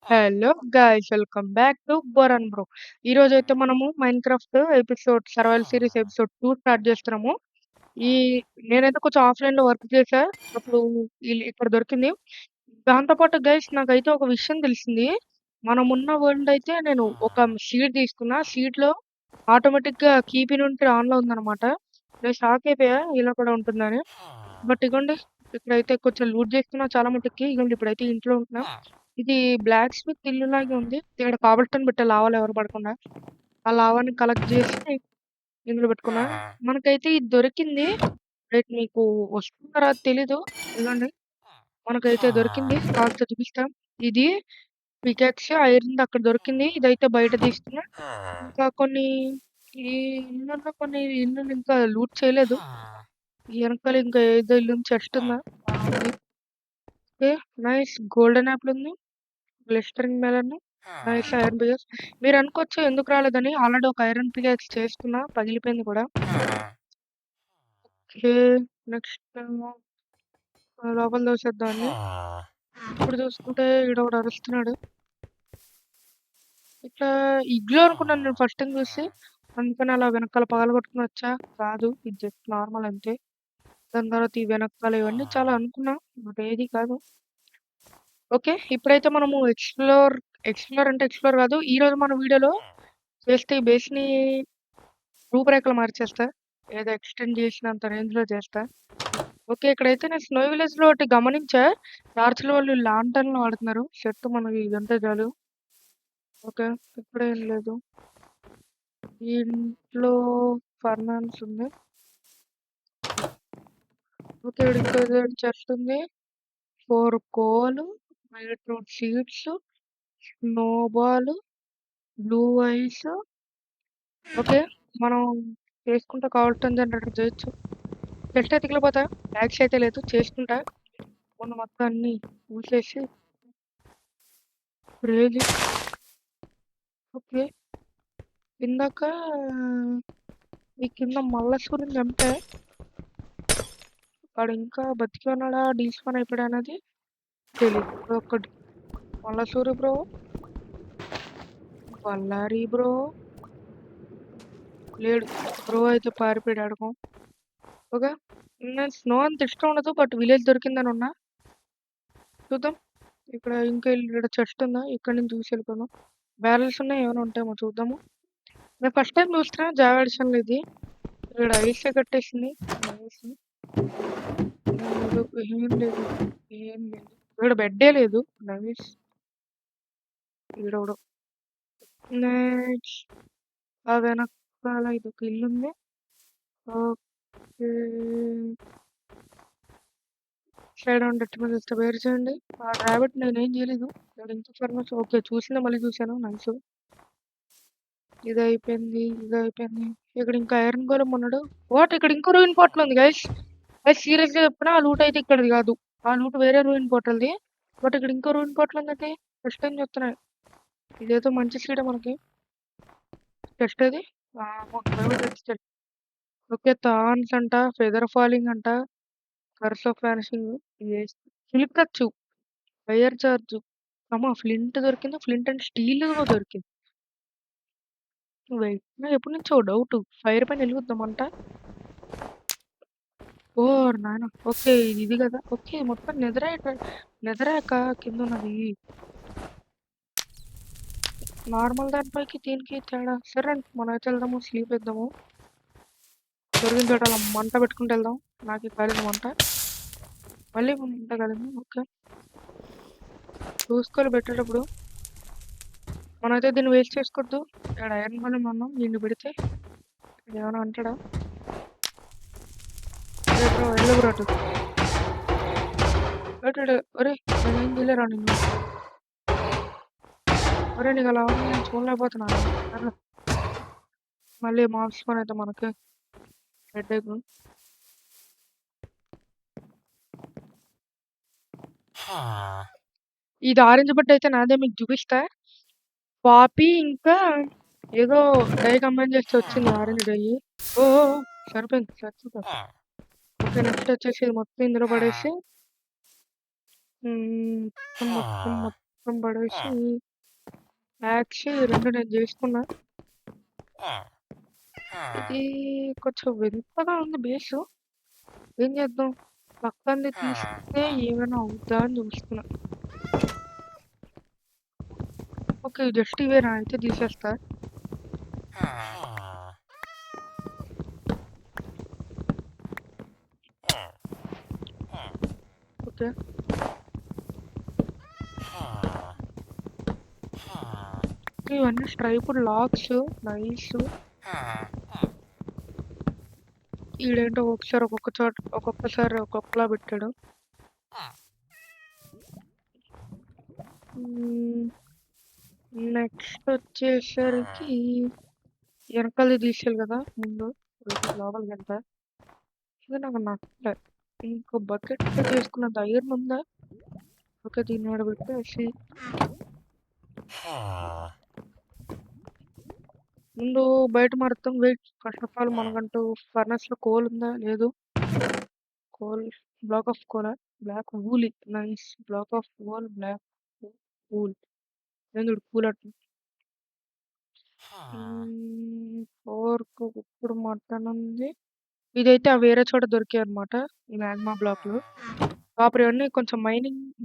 Hello guys welcome back to బోరన్ bro. ఈ రోజు అయితే మనము Minecraft episode survival series episode 2 start చేస్తున్నాము. ఈ నేనైతే కొంచెం ఆఫ్‌లైన్‌లో వర్క్ చేశా. అప్పుడు ఇక్కడ దొరికింది. దాంతో పాటు గైస్ నాకైతే ఒక విషయం తెలిసింది. మనమున్న వరల్డ్ అయితే నేను ఒక షీట్ తీసుకున్నా. షీట్‌లో ఆటోమేటిక్‌గా కీప్ ఇన్వెంటరీ ఆన్‌లో ఉందన్నమాట. నేను షాక్ అయిపోయా ఇలా కూడా ఉంటుందని. బట్ ఇగోండి ఇక్కడైతే కొంచెం లూట్ చేసుకున్నా చాలా మటుక్కి. ఇగోండి ఇప్పుడైతే ఇంట్లో ఉంటున్నా. ఇది బ్లాక్ స్మిత్ ఇల్లులాగే ఉంది. ఇక్కడ కాబుల్ స్టోన్ పెట్టా లావాలో ఎవరు పడకుండా. ఆ లావాని కలెక్ట్ చేసి ఇందులో పెట్టుకున్నా. మనకైతే ఇది దొరికింది. రేపు మీకు వస్తుందో రాదో తెలీదు. ఇదిగోండి మనకైతే దొరికింది. కాస్త చూపిస్తా. ఇది పికాక్స్ ఐరన్‌ది అక్కడ దొరికింది. ఇదైతే బయట తీస్తున్నా. ఇంకా కొన్ని ఈ ఇల్లుల్లో కొన్ని ఇల్లులు ఇంకా లూట్ చేయలేదు. ఈ వెనకాల ఇంకా ఏదో ఇల్లు చెస్ట్ ఉందా? ఆ! ఉంది. ఓకే. నైస్ గోల్డెన్ యాపిల్ ఉంది. Glistering melon. Nice iron pickaxe. మీరనుకోవచ్చు ఎందుకు రాలేదని. ఆల్రెడీ ఒక ఐరన్ పికాక్స్ చేసుకున్నా. పగిలిపోయింది కూడా. ఓకే. నెక్స్ట్ లోపల దోసేద్దాం అన్ని. ఇప్పుడు చూసుకుంటే ఈడొకడు అరుస్తున్నాడు. ఇట్లా ఇగ్లో అనుకున్నాను నేను ఫస్ట్ టైం చూసి. అందుకని అలా వెనకాల పగలగొట్టుకొని వచ్చా. కాదు ఇది జస్ట్ నార్మల్ అంతే. దాని తర్వాత ఈ వెనకాల ఇవన్నీ చాలా అనుకున్నా. బట్ ఏది కాదు. ఓకే. ఇప్పుడైతే మనము ఎక్స్‌ప్లోర్ అంటే ఎక్స్‌ప్లోర్ కాదు. ఈరోజు మన వీడియోలో చేస్తే ఈ బేస్‌ని రూపురేఖలు మార్చేస్తా. ఏదో ఎక్స్‌టెండ్ చేసినంత రేంజ్‌లో చేస్తా. ఓకే. ఇక్కడైతే నేను స్నో విలేజ్‌లో ఒకటి గమనించా. టార్చ్‌ల వాళ్ళు లాంటర్న్‌లు వాడుతున్నారు. షర్ట్ మనకి ఇదుంటే చాలు. ఓకే. ఇక్కడేం లేదు. ఈ ఇంట్లో ఫర్నాన్స్ ఉంది. ఓకే. ఇక్కడ ఇంకో చెస్ట్ ఉంది. 4 కోలు, beetroot seeds, snowball, blue ice. Okay. మనం చేసుకుంటే కావాల్సిన జనరేటర్ చేయొచ్చు. చెస్ట్ అయితే ఎతికిపోతా. యాక్స్ అయితే లేదు. చేసుకుంటా. మొన్న మొత్తం అన్ని మూసేసి క్రేజీ. ఓకే. ఇందాక ఈ కింద మల్లసూరిని చంపా. వాడు ఇంకా బతికి ఉన్నాడా డీస్పాన్ అయిపోయాడా అనేది తెలీదు. ఒక్కటి మల్లసూరి బ్రో, బళ్ళారి బ్రో లేడు. బ్రో అయితే పారిపోయాడు ఆడుకో. ఓకే. నేను స్నో అంత ఇష్టం ఉండదు. బట్ విలేజ్ దొరికిందని ఉన్నా. చూద్దాం. ఇక్కడ ఇంకా ఇక్కడ చెస్ట్ ఉందా? ఇక్కడ నుంచి చూసి వెళ్ళిపోదాం. బ్యారల్స్ ఉన్నాయి ఏమైనా ఉంటాయేమో చూద్దాము. నేను ఫస్ట్ టైం చూస్తున్నా జావా ఎడిషన్లో ఇది. ఇక్కడ ఐసే కట్టేసింది. నైస్. లేదు ఏం లేదు. ఏం లేదు. ఇక్కడ బెడ్డే లేదు. నైస్. ఈడోడు. నెక్స్ట్ ఆ వెనకాల ఇదొక ఇల్లు ఉంది. ఓకే. సైడ్ ఉండట్టు మీద వస్తే వేరు చేయండి. ఆ ర్యాబిట్ నేనేం చేయలేదు. ఇక్కడ ఇంత ఫర్మస్ ఓకే చూసిందా మళ్ళీ చూశాను. నైస్. ఇది అయిపోయింది. ఇది అయిపోయింది. ఇక్కడ ఇంకా ఐరన్ గోళం ఉన్నాడు. వాట్ ఇక్కడ ఇంకో రూయిన్ పోర్టల్ ఉంది గైస్. గైస్ సీరియస్‌గా చెప్తున్నా ఆ లూట్ అయితే ఇక్కడిది కాదు. ఆ లూట్ వేరే రూయిన్ పోర్టల్‌ది. బట్ ఇక్కడ ఇంకో రూయిన్ పోర్టల్ ఉందండి. ఫస్ట్ టైం చెప్తున్నా. ఇదేదో మంచి సీడే మనకి. టెస్ట్ అది. ఓకే. థార్న్స్ అంట, ఫెదర్ ఫాలింగ్ అంట, curse of vanishing, silk touch, fire charge, flint దొరికింది. ఫ్లింట్ అండ్ స్టీల్ దొరికింది. వెయిట్ నాకు ఎప్పటి నుంచో డౌట్. ఫైర్ పైన వెలుగుద్దామంట. ఓర్ నాయన. ఓకే. ఇది కదా. ఓకే. మొత్తం నెదరాక కింద ఉన్నది. నార్మల్ దానిపైకి దీనికి తేడా. సరే మనమైతే వెళ్దాము. స్లీప్ వేద్దాము. దొరికిన చోట అలా మంట పెట్టుకుంటూ వెళ్దాం. నాకు కాలింది మంట. మళ్ళీ మంట కాలింది. ఓకే. చూసుకోవాలి పెట్టేటప్పుడు. మనమైతే దీన్ని వేస్ట్ చేసుకోవద్దు. ఇక్కడ ఐరన్ గోళం అన్నాం. దీన్ని పెడితే ఏమైనా అంటాడా? బ్రో వెళ్ళు బ్రో అటు. ఒరే నేనేం చేయలేరా నిన్ను. ఒరే నీకు అలా ఉంది నేను చూడలేకపోతున్నాను. సర్లే. మళ్ళీ మాబ్స్ పని అయితే మనకి హెడేక్. ఇది ఆరెంజ్ బెడ్ అయితే నాదే మీకు చూపిస్తా. పాపీ ఇంకా ఏదో డై కంబైన్ చేస్తే వచ్చింది ఆరెంజ్ డై. ఓ సరిపోయింది. సరిపోతుంది. ఓకే. నెక్స్ట్ వచ్చేసి ఇది మొత్తం ఇందులో పడేసి మొత్తం మొత్తం పడేసి యాక్స్ 2 నేను చేసుకున్నా. ఇది కొంచెం వింతగా ఉంది బేసు. ఏం చేద్దాం? పక్కనది తీస్తే ఏమైనా అవుద్దా అని చూస్తున్నా. ఓకే. జస్ట్ ఇవేనా? అయితే తీసేస్తా. ఓకే. ఇవన్నీ స్ట్రైప్డ్ లాక్స్. నైస్. ఈడేంటో ఒక్కొక్కసారి ఒక్కొక్కలా పెట్టాడు. నెక్స్ట్ వచ్చేసరికి వెనకాలది తీసేయాలి కదా ముందు. లోపలికి వెళ్తా. ఇది నాకు నచ్చలే. ఇంకో బకెట్ చేసుకున్న ధైర్యం ఉందా? ఓకే. దీన్ని ఆడ పెట్టేసి ముందు బయట మారుతాం. వెయిట్. ఫస్ట్ ఆఫ్ ఆల్ మనకంటూ ఫర్నెస్ లో కోల్ ఉందా? లేదు. Coal block of coal. Block wool. Nice. Block of wool, block wool. ఎందుకు కూల్ అట్లా? ఫోర్క్ ఇప్పుడు మటన్ ఉంది. ఇదైతే ఆ వేరే చోట దొరికాయి అనమాట. ఈ మ్యాగ్మా బ్లాక్ లో. కాపర్ ఇవన్నీ కొంచెం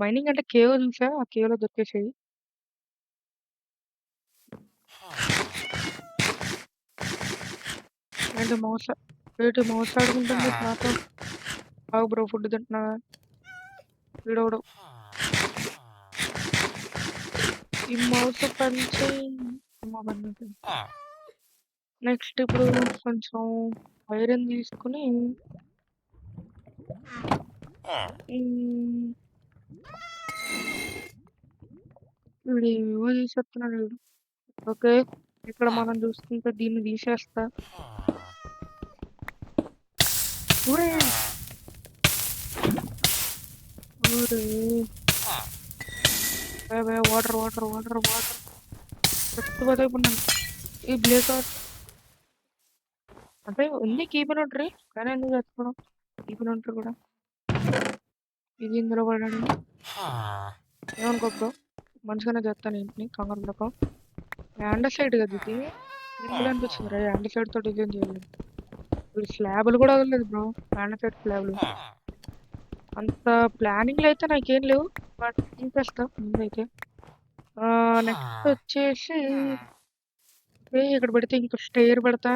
మైనింగ్ అంటే కేవ్ చూసా. ఆ కేవ్ లో దొరికేసాయి. ఏంటి మౌస్ ఆడుకుంటుంది నాతో. బాగు బ్రో ఫుడ్ తింటున్నా. వీడోడు ఈ మౌస్ పనిచేయి. నెక్స్ట్ ఇప్పుడు కొంచెం ఐరన్ తీసుకుని వీడు ఏవో తీసేస్తున్నాడు వీడు. ఓకే. ఇక్కడ మనం చూసుకుంటే దీన్ని తీసేస్తా. వాటర్ చచ్చిపోతే ఇప్పుడు ఈ బ్లేక్ అంటే ఉంది కీపర్ ఉంటారు. కానీ ఎందుకు చచ్చిపోవడం? కీపర్ ఉంటారు కూడా. ఇది ఇందులో పడండి. ఏమనుకో బ్రో, మంచిగానే చేస్తాను ఇంటిని. కంగారు పడకు. యాండర్ సైడ్ కదా ఇది. ఎందుకు అనిపించింది రా యాండర్ సైడ్ తోటి ఇదేం చేయలేదు. ఇప్పుడు స్లాబ్లు కూడా వదలలేదు బ్రో. యాండర్ సైడ్ స్లాబ్లు అంత ప్లానింగ్లు అయితే నాకేం లేవు. బట్ తీసేస్తా ముందైతే. నెక్స్ట్ వచ్చేసి ఇక్కడ పెడితే ఇంకో స్టేర్ పెడతా.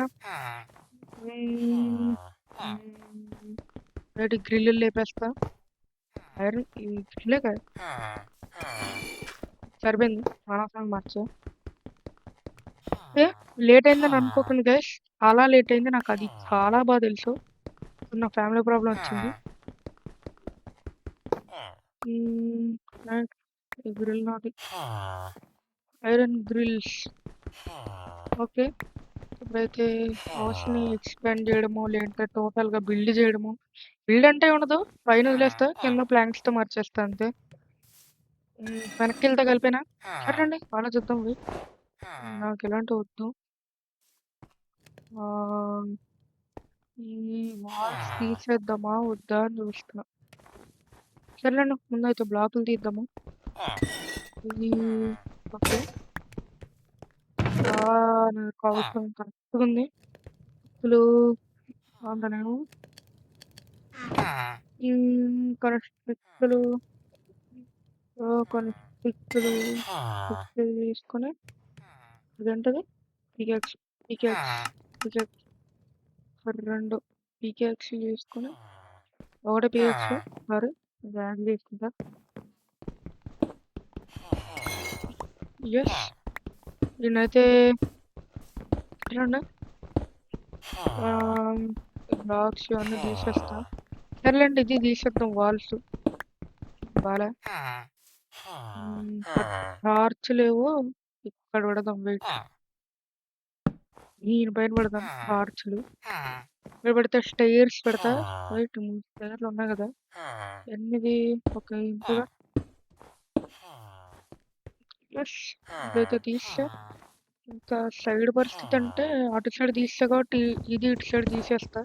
గ్రిల్ లేపేస్తా. ఐరన్ ఈ గ్రిల్లే కదా సరిపోయింది. అనవసరంగా మార్చా. లేట్ అయిందని అనుకోకండి గైస్. చాలా లేట్ అయింది. నాకు అది చాలా బాగా తెలుసు. నా ఫ్యామిలీ ప్రాబ్లం వచ్చింది. గ్రిల్ నాది ఐరన్ గ్రిల్స్. ఓకే. ఇప్పుడైతే హౌస్ ని ఎక్స్పాండ్ చేయడము, లేదంటే టోటల్ గా బిల్డ్ చేయడము. బిల్డ్ అంటే ఉండదు, పైన వదిలేస్తా, కింద ప్లాంక్స్ తో మార్చేస్తా అంతే. వెనక్కి వెళ్తా కలిపినా. సరేండి ఆలోచిద్దాం. నాకు ఎలాంటి వద్దు. ఈ వాల్స్ తీసేద్దామా వద్దా అని చూస్తున్నా. సరేలేండి ముందైతే బ్లాకులు తీద్దాము. ఇది ఓకే. నాకు అవసరం కరెక్ట్గా ఉంది. ఇప్పుడు నేను కొన్ని స్టిక్కులు తీసుకొని ఇదేంటది పికాక్స్ 2 పికాక్స్ తీసుకొని ఒకటే పికాక్స్ సారీ బ్యాగ్ తీసుకుంటా. ఎస్ నేనైతే బ్లాక్స్ అన్నీ తీసేస్తా. సర్లేండి ఇది తీసేద్దాం. వాల్స్ బాగా టార్చ్ లేవు. ఇక్కడ పెడదాం. వెయిట్ దీనిపైన పెడదాం టార్చ్లు. ఇక్కడ పెడితే స్టైర్స్ పెడతా. వెయిట్ స్టైర్లు ఉన్నాయి కదా 8. ఓకే ఇంపుగా ఎస్ ఇదైతే తీస్తే ఇంకా సైడ్ పరిస్థితి అంటే అటు సైడ్ తీస్తా కాబట్టి ఇది ఇటు సైడ్ తీసేస్తా.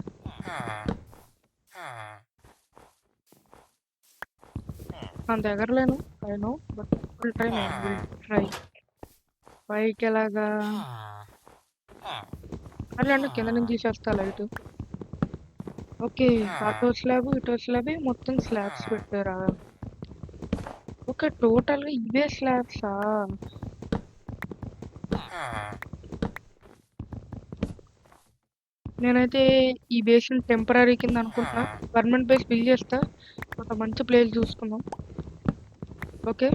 అంత ఎగరలేను I know but will try man, will try. పైకి ఎలాగా? అట్లా కింద నుంచి తీసేస్తా లైట్. ఓకే, అటో స్లాబ్ ఇటో స్లాబ్ మొత్తం స్లాబ్స్ పెట్టారా? ఓకే, టోటల్గా ఇవే స్లాబ్సా? నేనైతే ఈ బేస్ టెంపరీ కింద అనుకుంటున్నా. పర్మనెంట్ బేస్ బిల్డ్ చేస్తా. ఒక మంచి ప్లేస్ చూసుకుందాం. ఓకే,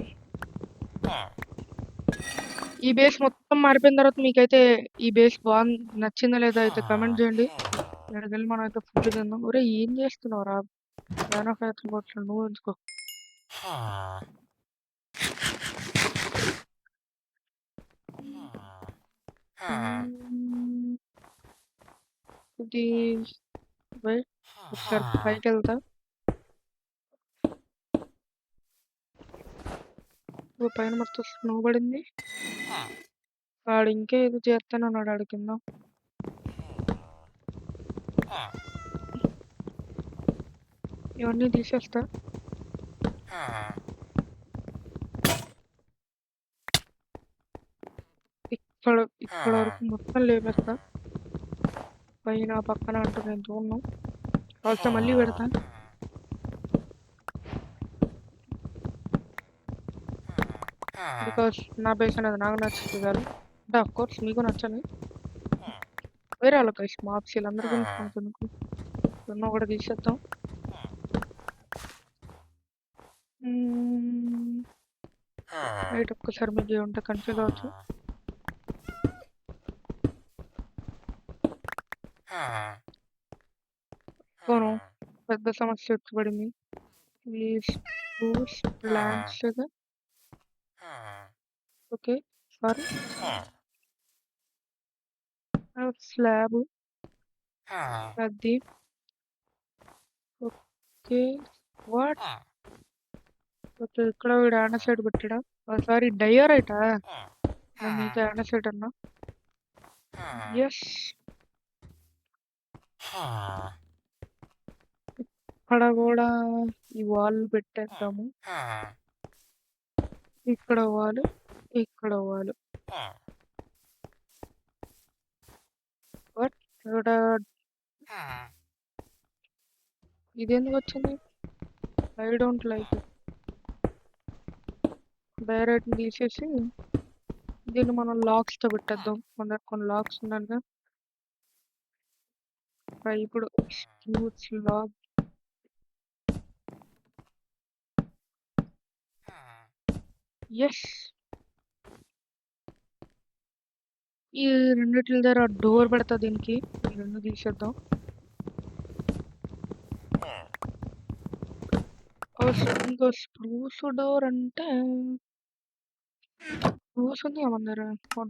ఈ బేస్ మొత్తం మారిపోయిన తర్వాత మీకైతే ఈ బేస్ బాగా నచ్చిందా లేదా అయితే కమెంట్ చేయండి. ఇక్కడికి వెళ్ళి మనం అయితే ఫుడ్ తిందాం. ఒరే ఏం చేస్తున్నావు రా? ఫ్యాన్ ఆఫ్ అయితే నువ్వు ఉంచుకో. ఇది ఒకసారి పైకి వెళ్తా. పైన మొత్తం స్నో పడింది. వాడు ఇంకా ఏదో చేస్తానన్నాడు ఆడి కింద. ఇవన్నీ తీసేస్తా. ఇక్కడ వరకు మొత్తం లేపేస్తా. పైన పక్కన అంటూ నేను చూడను. కాస్త మళ్ళీ పెడతా. బికాస్ నా బేస్ అనేది నాకు నచ్చుతుంది కాదు అంటే ఆఫ్ కోర్స్ మీకు నచ్చని వేరే వాళ్ళకి మాప్స్ వీళ్ళందరి గురించి మనకు ఉన్న కూడా తీసేద్దాం. రైట్, ఒక్కసారి మీకు ఉంటే కన్ఫ్యూజ్ అవచ్చు. పెద్ద సమస్య వచ్చి పడింది. ప్లాంట్స్ ఓకే, సారీ, స్లాబ్ అది. Okay, what? ఓకే, ఇక్కడ వీడు ఆనసైడ్ పెట్టాడా? సారీ, డయోరైటా? మీతో ఆనసైడ్ అన్నా. ఎస్, ఇక్కడ కూడా ఈ వాల్ పెట్టేద్దాము. ఇక్కడ వాల్, ఇక్కడ వాల్. వాట్? ఇక్కడ ఇదెందుకు వచ్చింది? I don't like it. Direct తీసేసి దీన్ని మనం లాక్స్ తో పెట్టేద్దాం. మన దగ్గర కొన్ని లాక్స్ ఉన్నాయి. ఇప్పుడు లాక్ ఎస్. ఈ రెండిట్ల దగ్గర డోర్ పెడతా. దీనికి ఈ రెండు తీసేద్దాం. ఇంకో స్ప్రూస్ డోర్ అంటే స్ప్రూస్ ఉంది మన దగ్గర.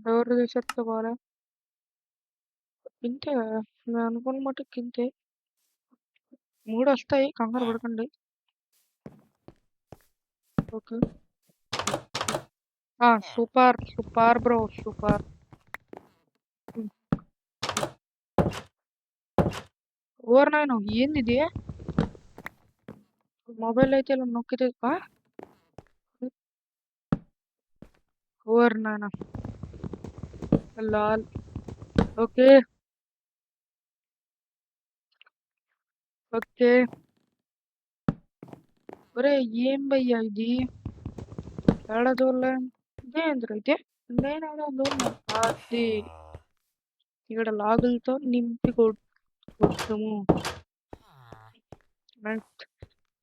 డోర్ తీసేస్తే బాగా ఇంతే. నేను అనుకున్న మటుకు ఇంతే. 3 వస్తాయి, కంగారు పడకండి. Okay, super super bro, super. Over నాయన, ఏంది ఇది? మొబైల్ అయితే ఇలా నొక్కితే ఓవర్ నాయన లాల్. ఓకే ఓకే, ఒరే ఏం భయ్యా ఇది? ఏడా చూడలే. ఇదేంద్ర అయితే నేను ఏడా చూడలే. అది ఇక్కడ లాగులతో నింపి కొట్టము.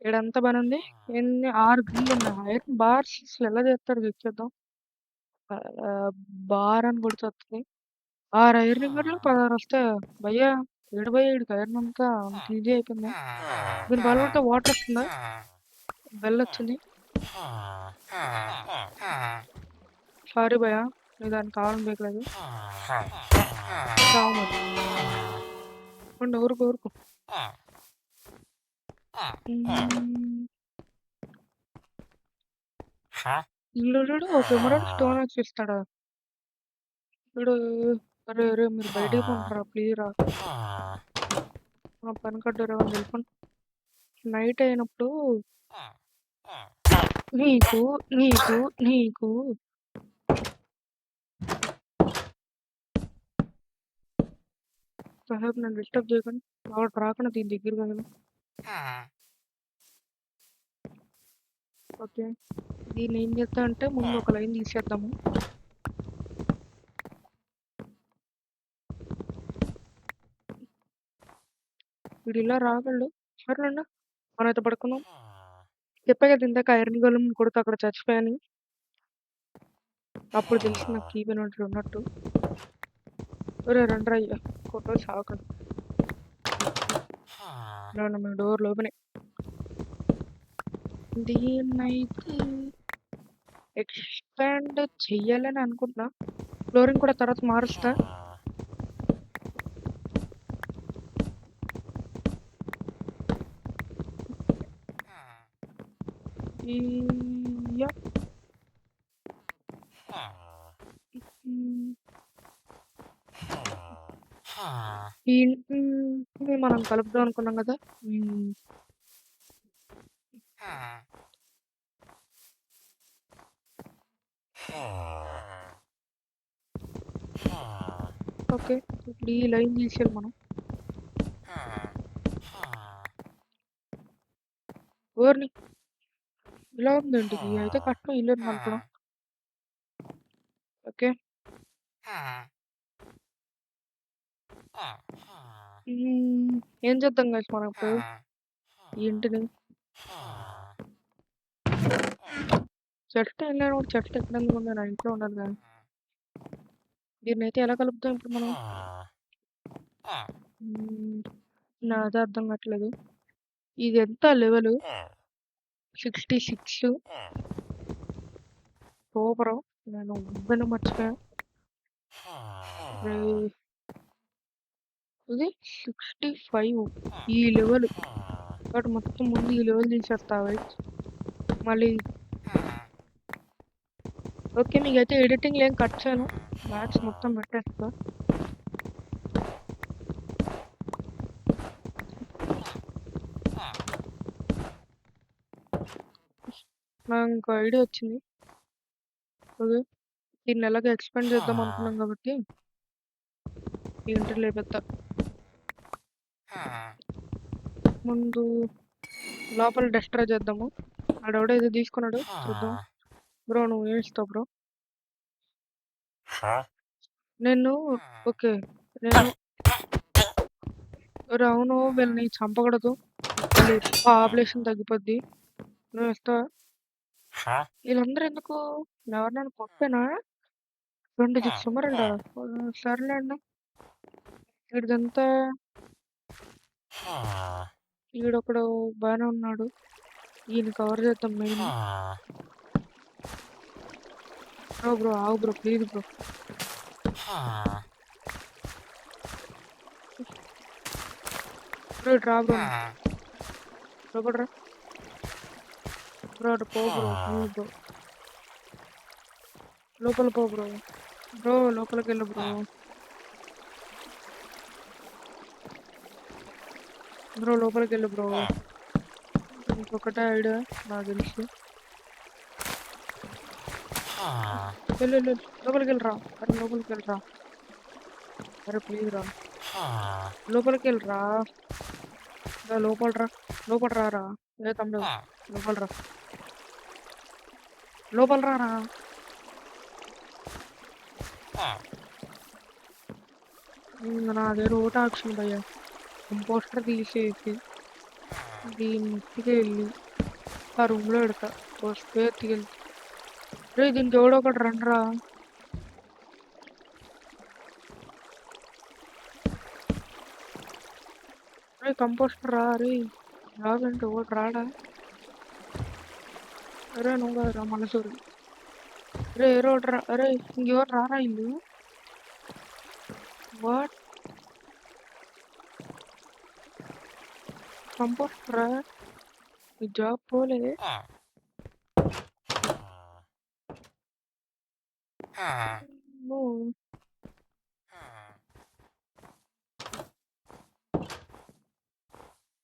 ఇక్కడంతా పని ఉంది. ఎన్ని 6 గ్రిల్ ఉన్నాయి. ఐరన్ బార్స్ ఎలా చేస్తారు చూద్దాం. బార్ అని కొడితే వస్తుంది. 6 ఐరన్ గడ్లు 16 వస్తాయి. భయ్యా ఏడు భయ్యా, ఇడికి ఐరన్ అంతా అంత ఈజీ అయిపోయింది. దీని బలపడితే వాటర్ వస్తుందా? బెల్ వచ్చింది. సారీ భయ్యా, నువ్వు దానికి కావాలని బేకలేదు. ఊరుకు ఊరుకు. ఇల్లు ఒక ఎమరాల్డ్ స్టోన్ వచ్చి ఇస్తాడా? ఇప్పుడు అరే అరే మీరు బయటికి పంపరా ప్లీజ్ రా. పని కట్టారా వెళ్ళిపోండి. నైట్ అయినప్పుడు నీకు నీకు నీకు సాహెబ్ నన్ను డిస్టర్బ్ చేయకండి. వాడు రాకుండా దీని దగ్గర కదా. ఓకే, దీన్ని ఏం చేస్తా అంటే ముందు ఒక లైన్ తీసేద్దాము. వీడు ఇలా రాగలడు. సరేనండి, మనమైతే పడుకున్నాం. చెప్పా కదా ఇందాక ఐరన్ గోళం కొడుతూ అక్కడ చచ్చిపోయాను. అప్పుడు తెలిసి నాకు కీబోర్డ్ ఉన్నట్టు. ఒరే రండి అయ్యా, కొట్ట సాగదు. మీ డోర్ లోపనే దీన్నైతే ఎక్స్పాండ్ చెయ్యాలని అనుకుంటున్నా. ఫ్లోరింగ్ కూడా తర్వాత మారుస్తా. యా. ఈ ఇంటిని మనం కలుపుదాం అనుకున్నాం కదా. ఓకే, ఇప్పుడు ఈ లైన్ తీసేయాలి మనం. ఓర్ని ఇలా ఉందండి, ఇది అయితే కష్టం ఇల్లు అనుకున్నాం. ఓకే, ఏం చేద్దాం guys మనం ఇప్పుడు ఈ ఇంటిని. చెట్టు వెళ్ళాను, చెట్టు ఎక్కడ ఉంది, నా ఇంట్లో ఉండాలి కదా. దీన్ని అయితే ఎలా కలుపుతాం ఇప్పుడు మనం? నాదే అర్థం కావట్లేదు. ఇది ఎంత లెవెల్? 66 సూపర్. నేను ఉబ్బెన మర్చిపోయా. ఇది 65 ఈ లెవెల్ కాబట్టి మొత్తం ముందు ఈ లెవెల్ తీసేస్తావా మళ్ళీ. ఓకే, మీకైతే ఎడిటింగ్ ఏం కట్ చేయను, మ్యాథ్స్ మొత్తం పెట్టేస్తా. నాకు ఇంకో ఐడియా వచ్చింది. ఓకే, దీన్ని ఎలాగో ఎక్స్పాండ్ చేద్దాం అనుకున్నాం కాబట్టి ఈ ఇంటర్ లేపెత్తా. ముందు లోపల డెస్ట్రా చేద్దాము. ఆడెవడో ఏదో తీసుకున్నాడు, చూద్దాం. బ్రో నువ్వు ఏమి ఇస్తావు బ్రో? నేను ఓకే, నేను అవును వీళ్ళని చంపకూడదు, మళ్ళీ పాపులేషన్ తగ్గిపోద్ది. నువ్వు ఇస్తావా? వీళ్ళందరూ ఎందుకు ఎవరినైనా కొట్టేనా? 26 ఉన్నారంట. సర్లేండి, వీడిదంతా వీడొకడు బాగానే ఉన్నాడు, ఈయన కవర్ చేద్దాం మెయిన్. బ్రో ఆగు bro, please bro. Bro draw bro, లోపడరా బ్రో, పో బ్రో ప్లీజ్ బ్రో, లోపల పో బ్రో. బ్రో లోపలికి వెళ్ళు బ్రో. బ్రో లోపలికి వెళ్ళు బ్రో. ఇంకొకటే ఐడియా నాకు తెలుసు. వెళ్ళు వెళ్ళు, లోపలికి వెళ్ళరా. అరే లోపలికి వెళ్ళరా, అరే ప్లీజ్ రా, లోపలికి వెళ్ళరా. లోపల రా, లోపల రారా. ఏ తమ్ముడు లోపల రా, లోపల రారా. నాదే రోడ్ ఆప్షన్ భయ్యా. కంపోస్టర్ తీసేసి దీన్ని ఇంటికి వెళ్ళి ఆ రూమ్లో పెడతా. వస్తే ఎత్తికెళ్ళి రే దీనికి ఎవడో ఒకటి రండిరా. రే కంపోస్టర్ రా, రే రాదంటే ఒకటి రాడా. అరే నువ్వు కదరా మనసూరు. రే రోడ్ రా, అరే ఇంకెవరు రారా ఇల్లు. వాట్ కంపోస్టరా, ఈ జాబ్ పోలే.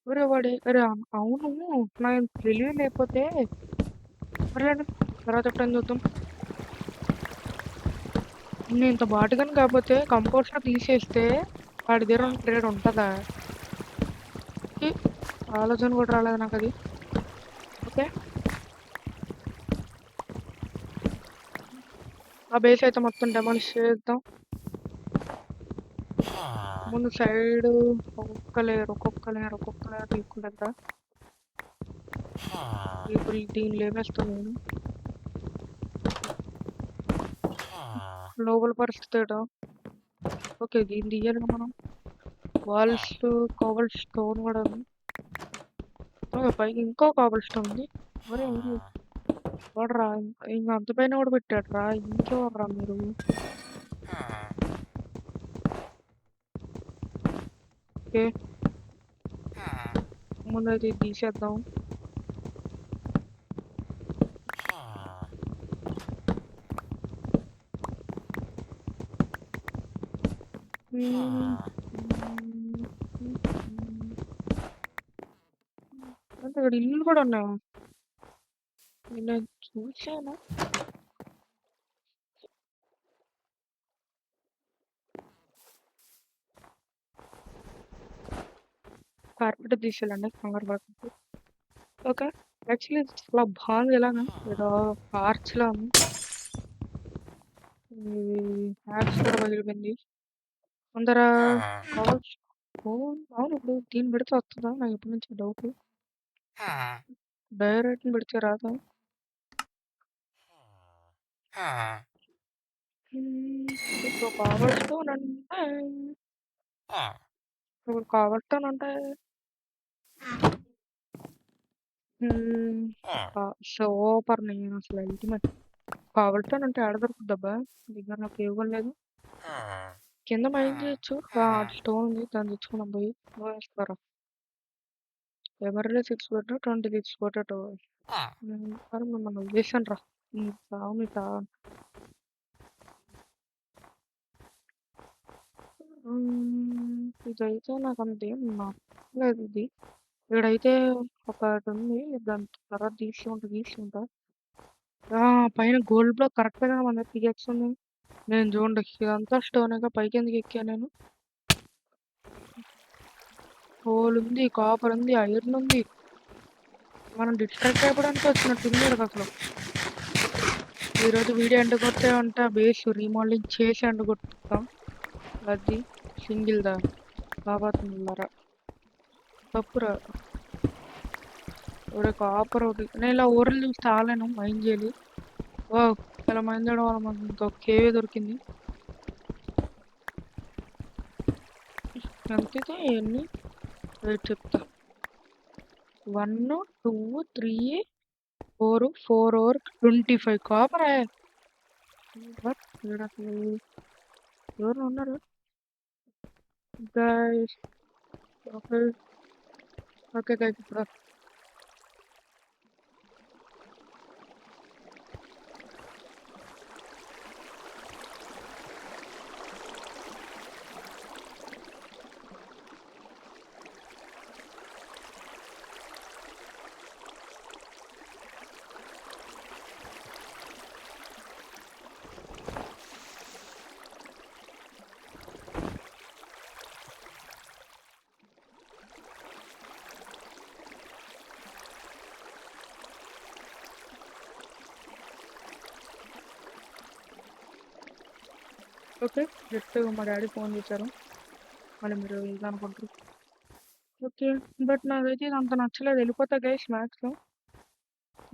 ఒరే వాడే, అరే అవును నాకు తెలివి లేకపోతే పర్లేదు తర్వాత ఎప్పుడైనా చూద్దాం. నేను ఇంత బాటుగాను కాకపోతే కంపోస్టర్ తీసేస్తే వాడి దగ్గర ట్రేడ్ ఉంటుందా? ఛీ, ఆలోచన కూడా రాలేదు నాకు అది. ఓకే, ఆ బేస్ అయితే మొత్తం డెమాలిష్ చేద్దాం. ముందు సైడ్ ఒక్కొక్క లేయర్ తీసుకుంటా. ఇప్పుడు దీన్ని లేపేస్తాను నేను. లోపల పరిస్థితి ఏటో. ఓకే, దీన్ని తీయాలి మనం. వాల్స్ కాబల్ స్టోన్ కూడా ఉంది. ఓకే, పైకి ఇంకో కాబల్ స్టోన్ ఉంది. మరి వాడరా ఇంకా అంత పైన కూడా పెట్టాడు రా. ఇంకెవర్రా మీరు? ఓకే, ముందు అయితే ఇది తీసేద్దాం. అంటే ఇక్కడ ఇల్లు కూడా ఉన్నాయా? నేను చూసాను. కార్పెట్ తీసేయాలండి కంగారు పడుతుంది. ఓకే, యాక్చువల్లీ చాలా బాగుంది. ఇలాగా ఏదో ఆర్చ్ లా ఉంది. హ్యాక్స్ కూడా పగిలిపోయింది. అందర కావచ్చు. అవును, ఇప్పుడు దీన్ని పెడితే వస్తుందా? నాకు ఎప్పటి నుంచి డౌట్. డైరెక్ట్ పెడితే రాదా? ఇప్పుడు కావలస్తానంటే ఇప్పుడు కావలస్తానంటే సూపర్. నేను అసలు అల్టిమేట్ కావలస్తానంటే ఆడ దొరుకుద్దబ్బా. దగ్గర నాకు ఇవ్వలేదు. కింద మైండ్ చేయొచ్చు. స్టోన్ ఉంది, దాన్ని తెచ్చుకున్నాం పోయి వేస్తారా. ఎవరిలో 6 పొటాటో 26 పొటాటో మిమ్మల్ని వదిలేసాను రా. మీ సావు. ఇదైతే నాకు అంతేం నచ్చలేదు. ఇది ఇక్కడైతే ఒకటి ఉంది, దాని తర్వాత తీసుకుంటా. పైన గోల్డ్ బ్లాక్ కరెక్ట్గా మన దగ్గర పికెక్స్ ఉంది. నేను చూడండి, ఇదంతా స్టోన్గా పైకి ఎందుకు ఎక్కాను నేను? హోల్ ఉంది, కాపర్ ఉంది, ఐరన్ ఉంది. మనం డిస్ట్రాక్ట్ అయిపోవడానికి వచ్చినట్టుంది ఇక్కడికి అసలు. ఈరోజు వీడియో ఎండ కొట్టే ఉంటే బేస్ రీమోడలింగ్ చేసి ఎండ కొట్టుతాం. అది సింగిల్ దా కాబోతున్నారా తప్పురా. ఒక కాపర్ ఒకటి నేను ఇలా ఊర్లు చూసి తాలేను మైండ్ చేయాలి. ఓ ఇలా మైండ్ చేయడం వల్ల మనకు ఇంకొక కేవే దొరికింది. ఎంతైతే ఎన్ని చెప్తా. 1 2 3 4 4 ఓవర్ 25 కాపర్. ఎవరు ఉన్నారు గైస్? ఓకే గైస్, ఇప్పుడు ఓకే జస్ట్ మా డాడీ ఫోన్ చేశారు. మళ్ళీ మీరు ఇదనుకుంటారు. ఓకే, బట్ నాకైతే ఇది అంత నచ్చలేదు. వెళ్ళిపోతా గైస్ మ్యాక్స్లో.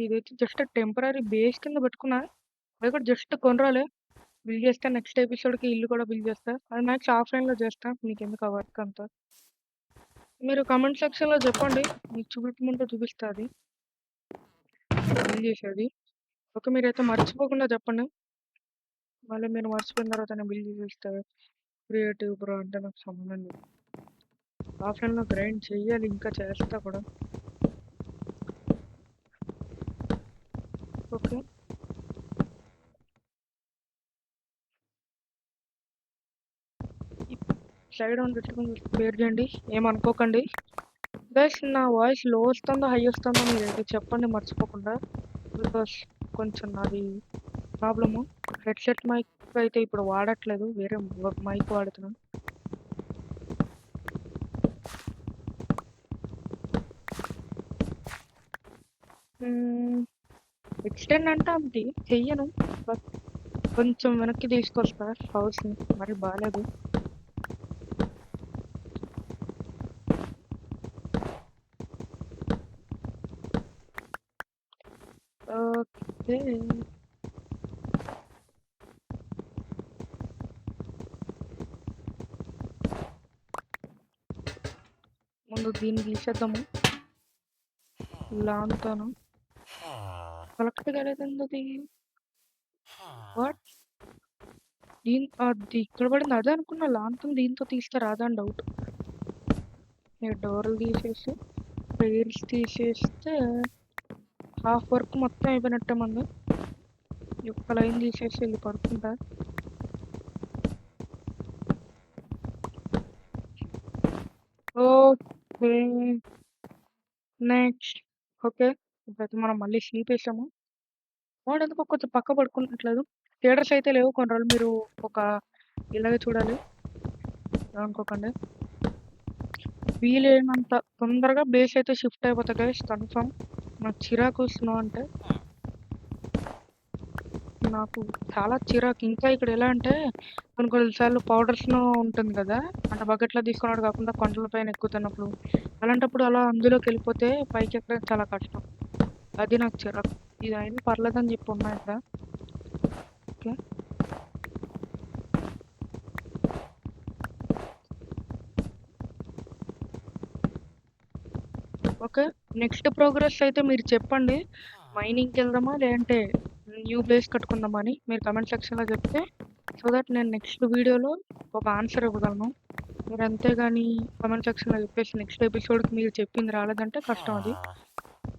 ఇదైతే జస్ట్ టెంపరీ బేస్ కింద పెట్టుకున్నా. అది కూడా జస్ట్ కొనరాలే. బిల్డ్ చేస్తా నెక్స్ట్ ఎపిసోడ్కి ఇల్లు కూడా బిల్డ్ చేస్తా. అది మ్యాక్స్ ఆఫ్లైన్లో చేస్తా. మీకు ఎందుకు ఆ వర్క్ అంతా? మీరు కమెంట్ సెక్షన్లో చెప్పండి, మీకు చూపించమంటే చూపిస్తా అది బిల్డ్ చేసేది. ఓకే, మీరైతే మర్చిపోకుండా చెప్పండి. మళ్ళీ మీరు మర్చిపోయిన తర్వాత నేను బిల్డ్ చేస్తే క్రియేటివ్ బ్రో అంటే నాకు సంబంధం లేదు. ఆఫ్లైన్లో గ్రైండ్ చెయ్యాలి, ఇంకా చేస్తా కూడా. ఓకే, సైడ్ ఆన్ పెట్టుకుని పేరు చేయండి, ఏమనుకోకండి. గైస్ నా వాయిస్ లో వస్తుందో హై వస్తుందో మీరైతే చెప్పండి మర్చిపోకుండా. బికాస్ కొంచెం నాది ప్రాబ్లము. హెడ్సెట్ మైక్ అయితే ఇప్పుడు వాడట్లేదు. వేరే మైక్ వాడుతున్నాను. ఎక్స్టెండ్ అంటే అంత చెయ్యను. బట్ కొంచెం వెనక్కి తీసుకొస్తా హౌస్‌ని. మరి బాలేదు. ఓకే. ముందు దీన్ని తీసేద్దాము. లాన్‌తోను. కరెక్ట్ కాలేదెందుకది? వాట్? అది ఇక్కడ పడింది అదే అనుకున్నా. లాంతోని దీంతో తీస్తే రాదా అని డౌట్. ఈ డోర్లు తీసేసి రైల్స్ తీసేస్తే హాఫ్ వర్క్ మొత్తం అయిపోయినట్టే మంది. ఈ ఒక్క లైన్ తీసేసి వెళ్ళి పడుకుంటా. ఓకే. నెక్స్ట్. ఓకే. ఇప్పుడైతే మనం మళ్ళీ స్లీప్ వేసాము. వాడెందుకో కొంచెం పక్క పడుకున్నట్లేదు. థియేటర్స్ అయితే లేవు కొన్ని రోజులు. మీరు ఒక ఇలాగే చూడాలి అనుకోకండి. వీలైనంత తొందరగా బేస్ అయితే షిఫ్ట్ అయిపోతా గైస్ కన్ఫర్మ్. నాకు చిరాకు స్నో అంటే. నాకు చాలా చిరాకు. ఇంకా ఇక్కడ ఎలా అంటే కొన్ని కొన్ని సార్లు పౌడర్ స్నో ఉంటుంది కదా! అంటే బకెట్‌లో తీసుకున్నట్టు కాకుండా కొండల పైన ఎక్కుతున్నప్పుడు. అలాంటప్పుడు అలా అందులోకి వెళ్ళిపోతే పైకి ఎక్కడం చాలా కష్టం. అది నాకు చిరాకు. ఇది అయినా పర్లేదని చెప్పి ఉన్నా ఇక్కడ. ఓకే. ఓకే. నెక్స్ట్ ప్రోగ్రెస్ అయితే మీరు చెప్పండి. మైనింగ్‌కి వెళ్దామా? లేదంటే న్యూ బేస్ కట్టుకుందామా అని మీరు కామెంట్ సెక్షన్‌లో చెప్తే సో దట్ నేను నెక్స్ట్ వీడియోలో ఒక ఆన్సర్ ఇవ్వగలను. మీరు అంతేగాని కామెంట్ సెక్షన్‌లో చెప్పేసి నెక్స్ట్ ఎపిసోడ్‌కి మీరు చెప్పింది రాలేదంటే కష్టం అది.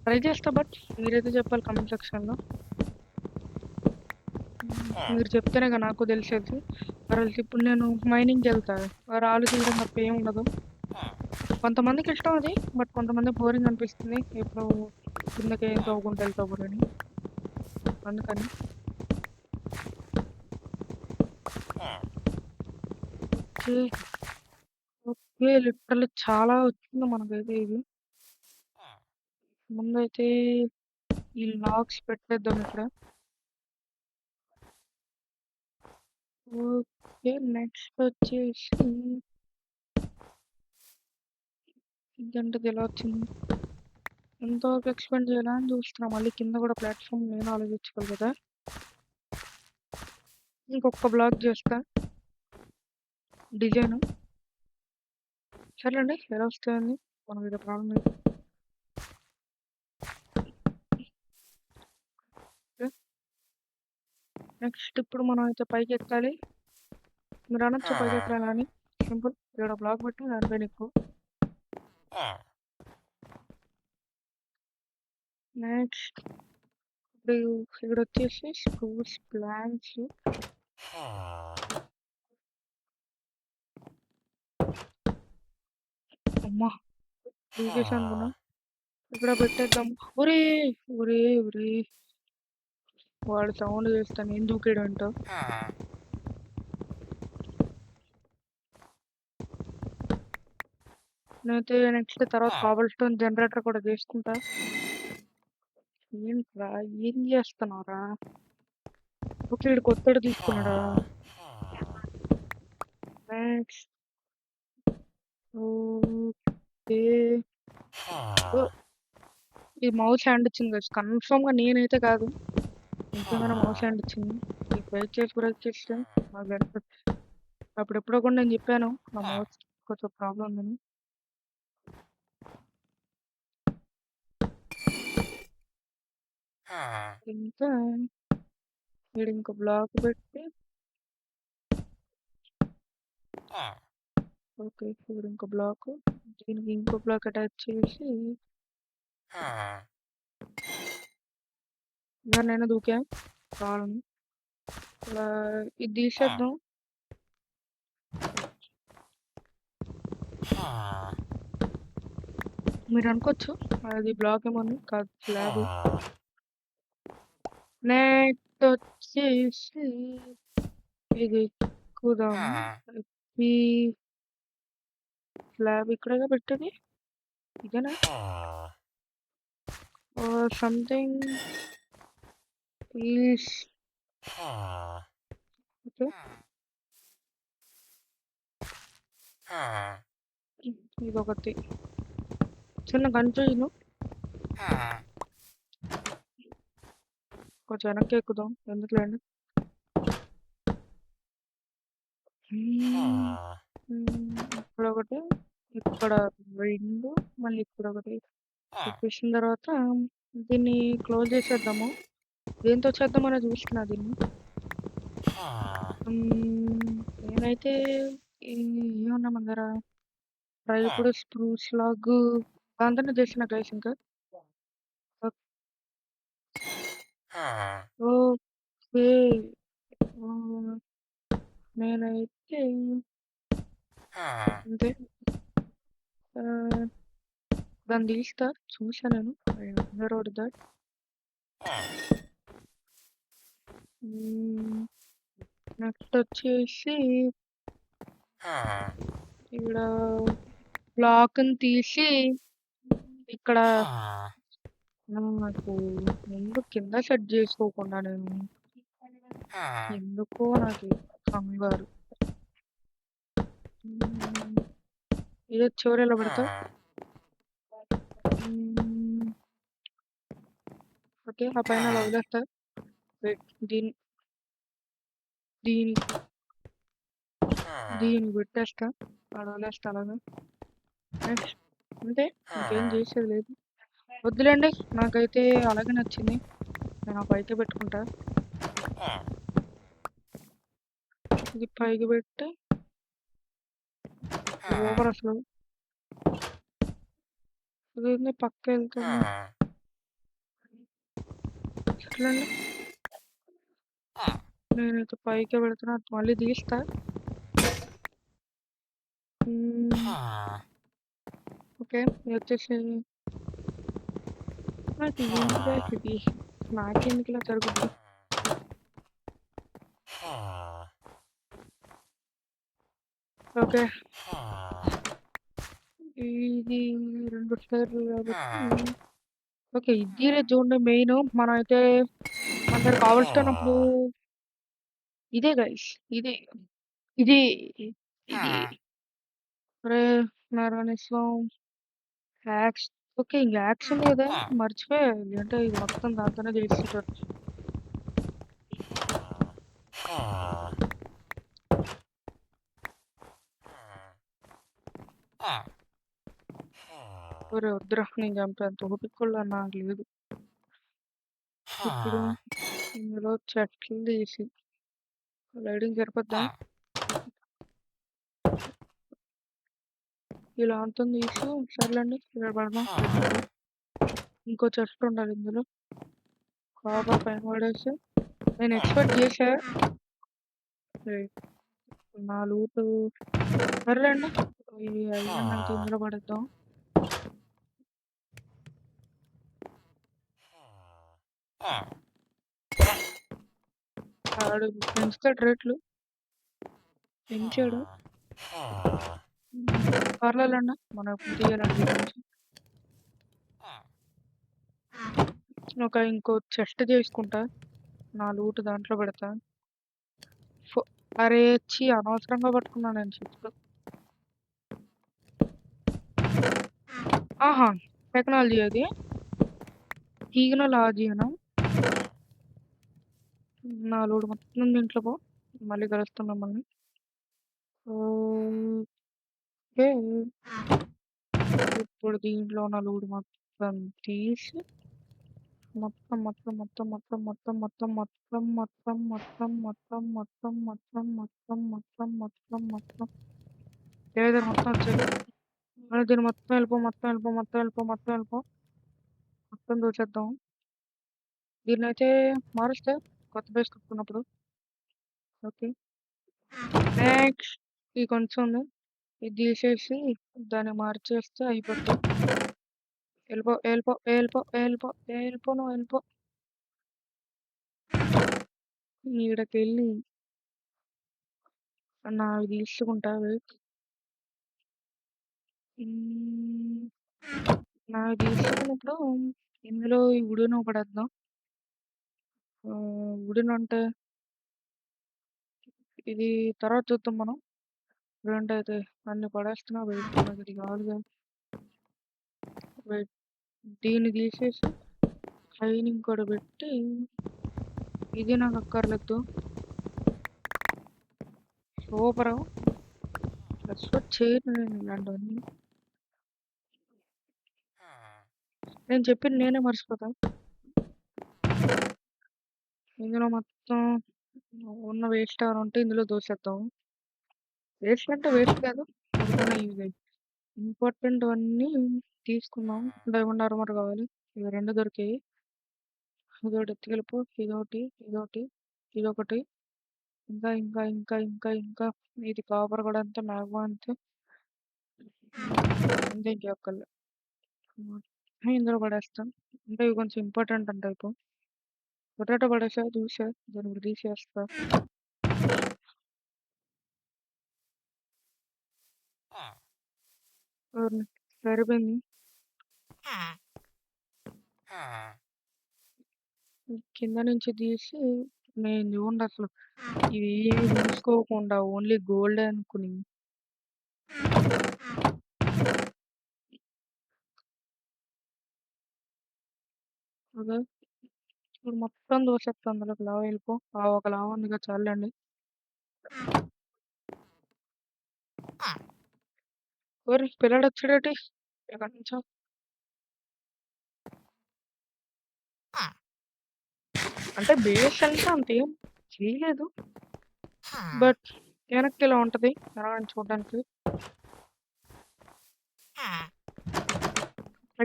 ట్రై చేస్తా బట్ మీరైతే చెప్పాలి కామెంట్ సెక్షన్‌లో. మీరు చెప్తేనేగా నాకు తెలిసేది. మరల్స్ ఇప్పుడు నేను మైనింగ్‌కి వెళ్తా. రాళ్ళు తీయడం తప్ప ఏం ఉండదు. కొంతమందికి ఇష్టం అది. బట్ కొంతమందికి బోరింగ్ అనిపిస్తుంది. ఎప్పుడు కిందకి ఏం తవ్వుకుంటూ వెళ్తావురని. అందుకని. ఓకే. ఓకే. లిటరల్లీ చాలా వచ్చింది మనకైతే ఇది. ముందైతే ఈ లాగ్స్ పెట్టేద్దాం ఇక్కడ. ఓకే. నెక్స్ట్ వచ్చేసి ఇదేంటిది ఇలా వచ్చింది? ఎంతవరకు ఎక్స్‌పాండ్ చేయాలా అని చూస్తున్నా. మళ్ళీ కింద కూడా ప్లాట్‌ఫామ్ నేను ఆలోచించుకోవాలి కదా! ఇంకొక బ్లాక్ చేస్తా. డిజైను. సర్లేండి. ఎలా వస్తే ఏంది? మనకైతే ప్రాబ్లమ్ లేదు. ఓకే. నెక్స్ట్ ఇప్పుడు మనం అయితే పైకెక్కాలి. మీరు అనొచ్చు పైకెక్కాలా అని. సింపుల్. ఈడ బ్లాక్ పెట్టి దానిపైన ఎక్కు. నెక్స్ట్ ఇప్పుడు ఇక్కడొచ్చేసి స్క్రూస్, ప్లాంక్స్ అమ్మా! దూకేసా అనుకున్నా. ఇక్కడ పెట్టేద్దాం. ఒరేయ్! ఒరేయ్! ఒరేయ్! వాడు సౌండ్ చేస్తా నేను దూకాడంట. నేనైతే నెక్స్ట్ తర్వాత కాబుల్ స్టోన్ జనరేటర్ కూడా చేసుకుంటా. ఏంట్రా? ఏం చేస్తున్నావురా? ఓకే. ఈడు కొత్తోడు తీసుకున్నాడా? నెక్స్ట్. ఓకే. ఓ ఈ మౌస్ హ్యాండ్ ఇచ్చింది గైస్. కన్ఫర్మ్‌గా నేనైతే కాదు. నిజంగానే మౌస్ హ్యాండ్ ఇచ్చింది. ఈ బ్రేక్ చేస్తే నాకు బెనిఫిట్. అప్పుడెప్పుడో కూడా నేను చెప్పాను. నా మౌస్ కొంచెం ప్రాబ్లమ్ ఉందని. ఇంకా ఈడింకో బ్లాక్ పెట్టి ఓకే. ఈడింకో బ్లాకు. దీనికి ఇంకో బ్లాక్ అటాచ్ చేసి నేను దూకా కావాలని. ఇలా ఇది తీసేద్దాం. మీరు అనుకోవచ్చు అది బ్లాక్ ఏమో అని. కాదు స్లాబ్. నెక్స్ట్ వచ్చేసి ఇది ఎక్కుదాము. ఈ స్లాబ్ ఇక్కడేగా పెట్టేది. ఇదేనా? Something is okay. ఇదొకటి చిన్న కన్ఫ్యూజన్. కొంచెం వెనక్కి ఎక్కుదాం ఎందుకులేండి. ఇక్కడ ఒకటి, ఇక్కడ రెండు, మళ్ళీ ఇక్కడ ఒకటి చెప్పేసిన తర్వాత దీన్ని క్లోజ్ చేసేద్దాము. దేంతో చేద్దాం అనేది చూస్తున్నా దీన్ని. నేనైతే ఏమన్నా మన దగ్గర ఇప్పుడు స్ప్రూస్ లాగ్ దాంతోనే చేసిన గైస్. ఇంకా ఓకే. నేనైతే అంతే. దాన్ని తీస్తా చూసా నేను రోడ్ దట్. నెక్స్ట్ వచ్చేసి ఇక్కడ బ్లాక్ని తీసి ఇక్కడ నాకు ముందు కింద సెట్ చేసుకోకుండా నేను ఎందుకో నాకు కంగారు. ఇదే చివరిలో పెడతా. ఓకే, ఆ పైన అలా వదిలేస్తా. దీన్ని పెట్టేస్తా, అక్కడ వదిలేస్తా అలాగా. నెక్స్ట్ అంతే, ఇంకేం చేసేది లేదు. వద్దులేండి, నాకైతే అలాగే నచ్చింది. నేను ఆ పైకి పెట్టుకుంటా. ఇది పైకి పెట్టి ఓవర్ అసలు ఇది పక్క వెళ్తుంది. సర్లేండి, నేనైతే పైకి పెడుతున్నా, మళ్ళీ తీస్తా. ఓకే, ఇది వచ్చేసి నాకు ఏంటి guys ఇది, నాకెందుకు ఇలా జరుగుతుంది. ఓకే, ఇది 2 స్టైర్లు కాబట్టి ఓకే, ఇది చూడండి మెయిన్. మనం అయితే మన దగ్గర కావలసినప్పుడు ఇదే గైస్, ఇదే ఇది ఇది అరే నారాయణస్వం యాక్స్. ఓకే, ఇంక యాక్స్ ఉంది కదా, మర్చిపోయా. అంటే ఇది మొత్తం దాంతోనే చేస్తుంటారు. ఒరే వద్దురా, నేను చంపేంత ఓపిక కూడా నాకు లేదు. ఇప్పుడు ఇందులో చెట్లు తీసి లైటింగ్ సరిపోద్దా? ఇలా అంతం తీసి సర్లేండి, ఇక్కడ పడదాం. ఇంకో చెట్టు ఉండాలి ఇందులో. కాపర్ పైన పడేసి నేను ఎక్స్పెక్ట్ చేసా. నా లూటు సర్లేండి, ఇది అయ్యిందంటే ఇందులో పడేద్దాం. ఆడు పెంచుతాడు రేట్లు, పెంచాడు. పర్లేదండి, మనం ఎప్పుడు తీయాలండి కొంచెం. ఒక ఇంకో చెస్ట్ చేసుకుంటా, నా లూటు దాంట్లో పెడతా. అరే వచ్చి అనవసరంగా పట్టుకున్నా నేను చెట్లు. ఆహా, టెక్నాలజీ అది టెక్నాలజీనా? నా లోడు మొత్తం దీంట్లో పో, మళ్ళీ కలుస్తున్నాం మళ్ళీ. ఓకే, ఇప్పుడు దీంట్లో నా లోడు మొత్తం తీసి మొత్తం మొత్తం మొత్తం మొత్తం మొత్తం మొత్తం మొత్తం మొత్తం మొత్తం మొత్తం మొత్తం మొత్తం మొత్తం మొత్తం మొత్తం మొత్తం ఏదో మొత్తం వచ్చేది. దీన్ని మొత్తం వెళ్ళిపో, మొత్తం వెళ్ళిపో, మొత్తం వెళ్ళిపో, మొత్తం వెళ్ళిపో, మొత్తం దూచేద్దాం. దీన్ని అయితే మారుస్తే కొత్త బేస్ కట్టుకున్నప్పుడు. ఓకే, నెక్స్ట్ ఇది కొంచెం ఉంది, ఇది తీసేసి దాన్ని మార్చేస్తే అయిపోద్ది. వెళ్ళిపో వెళ్ళిపో వెళ్ళిపో వెళ్ళిపో వెళ్ళిపో, నువ్వు వెళ్ళిపో. ఈడకెళ్ళి నావి తీసుకుంటా వెయిట్. నావి తీసుకున్నప్పుడు ఇందులో ఈ వుడెన్ పడేద్దాం. వుడెన్ అంటే ఇది తర్వాత చూద్దాం మనం. ఇప్పుడేంటైతే అన్ని పడేస్తున్నా. వెయిట్ నాకు ఇది కావాలిగా. వెయిట్ దీన్ని తీసేసి పైన ఇంకోటి పెట్టి ఇది నాకు అక్కర్లేదు. సూపరు. ఎక్స్పెక్ట్ చేయను నేను ఇలాంటివన్నీ. నేను చెప్పింది నేనే మర్చిపోతా. ఇందులో మొత్తం ఉన్న వేస్ట్ ఏమైనా ఉంటే ఇందులో దోసేద్దాం. వేస్ట్ అంటే వేస్ట్ కాదు. ఇంపార్టెంట్ అన్నీ తీసుకుందాం. డైమండ్ ఆర్మర్ కావాలి. ఇవి 2 దొరికాయి. ఇదొకటి ఎత్తుకెళ్ళిపో. ఇదొకటి ఇదొకటి. ఇంకా ఇది కాపర్ కూడా అంతే. మ్యాగ్మా అంతే. అంతే ఇంకెక్కర్లే. ఇందులో పడేస్తాం. అంటే ఇవి కొంచెం ఇంపార్టెంట్ అంట ఇప్పుడు. పొటాటో పడేసా చూసా దాన్ని ఇప్పుడు తీసేస్తా. సరిపోయింది. కింద నుంచి తీసి నేను చూడండి అసలు ఇవి ఏమి తీసుకోకుండా ఓన్లీ గోల్డ్ అనుకుని అదే ఇప్పుడు మొత్తం దోసేస్తా. అందులోకి లావ వెళ్ళిపో. ఒక లావ ఉందిగా చాలండి. ఓరి పిల్లడు వచ్చాడటి ఎక్కడి నుంచో. అంటే బేస్ అంటే అంతేం చేయలేదు. బట్ వెనక్కి ఇలా ఉంటది వెనకని చూడడానికి.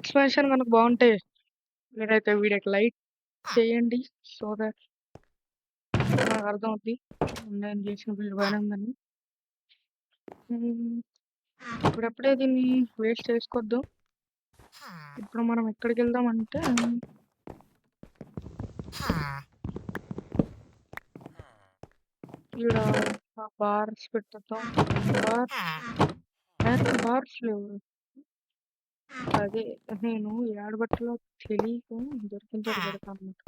ఎక్స్పాన్షన్ కనుక బాగుంటే మీరైతే వీడియోకి లైక్ చేయండి. సో దట్ నాకు అర్థం అవుద్ది నేను చేసిన వీడియో బాగానే ఉందని. ఇప్పుడెప్పుడే దీన్ని వేస్ట్ చేసుకోవద్దు. ఇప్పుడు మనం ఎక్కడికి వెళ్దామంటే ఈడ బార్స్ పెట్టేద్దాం. బార్స్ లేవు. అదే నేను ఏడబట్టలో తెలియక దొరికిన చోట పెడతాను అన్నమాట.